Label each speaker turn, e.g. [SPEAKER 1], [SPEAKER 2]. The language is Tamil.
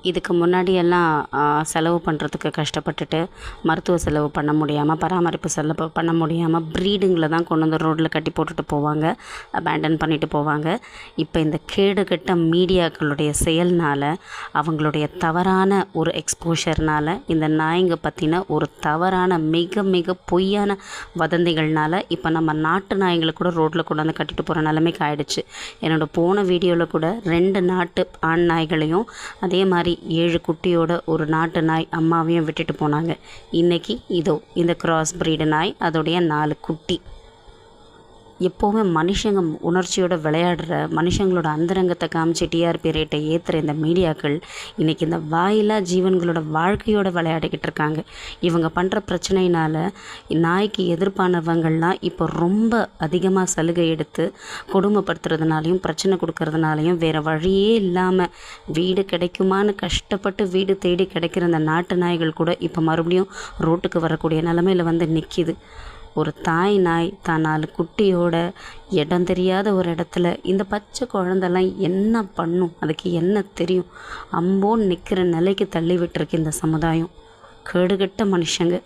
[SPEAKER 1] இதுக்கு முன்னாடியெல்லாம் செலவு பண்ணுறதுக்கு கஷ்டப்பட்டுட்டு மருத்துவ செலவு பண்ண முடியாமல், பராமரிப்பு செலவு பண்ண முடியாமல் ப்ரீடிங்கில் தான் கொண்டு வந்து ரோட்டில் கட்டி போட்டுட்டு போவாங்க, அபேண்டன் பண்ணிட்டு போவாங்க. இப்போ இந்த கேடுகட்ட மீடியாக்களுடைய செயல்னால், அவங்களுடைய தவறான ஒரு எக்ஸ்போஷர்னால், இந்த நாய்ங்க பற்றின ஒரு தவறான மிக மிக பொய்யான வதந்திகள்னால் இப்போ நம்ம நாட்டு நாய்ங்களை கூட ரோட்டில் கொண்டு வந்து கட்டிட்டு போகிற நிலைமைக்கு ஆயிடுச்சு. என்னோடய போன வீடியோவில் கூட 2 நாட்டு ஆண் நாய்களையும் அதே மாதிரி 7 குட்டியோட ஒரு நாட்டு நாய் அம்மாவையும் விட்டுட்டு போனாங்க. இன்றைக்கி இதோ இந்த கிராஸ் ப்ரீடு நாய் அதோடைய 4 குட்டி. எப்போவுமே மனுஷங்க உணர்ச்சியோட விளையாடுற, மனுஷங்களோட அந்தரங்கத்தை காமிச்சு டிஆர்பி ரேட்டை ஏற்றுற இந்த மீடியாக்கள் இன்றைக்கி இந்த வாயிலா ஜீவன்களோட வாழ்க்கையோட விளையாடிக்கிட்டு இருக்காங்க. இவங்க பண்ணுற பிரச்சனையினால் நாய்க்கு எதிர்ப்பானவங்கள்லாம் இப்போ ரொம்ப அதிகமாக சலுகை எடுத்து கொடுமைப்படுத்துறதுனாலையும் பிரச்சனை கொடுக்கறதுனாலையும் வேறு வழியே இல்லாமல் வீடு கிடைக்குமான்னு கஷ்டப்பட்டு வீடு தேடி கிடைக்கிற இந்த நாட்டு நாய்கள் கூட இப்போ மறுபடியும் ரோட்டுக்கு வரக்கூடிய நிலமையில் வந்து நிற்கிது. ஒரு தாய் நாய் தான் 4 குட்டியோட இடம் தெரியாத ஒரு இடத்துல இந்த பச்சை குழந்தெல்லாம் என்ன பண்ணும்? அதுக்கு என்ன தெரியும்? அம்போன்னு நிற்கிற நிலைக்கு தள்ளி விட்டுருக்கு இந்த சமுதாயம். கேடுகட்ட மனுஷங்க.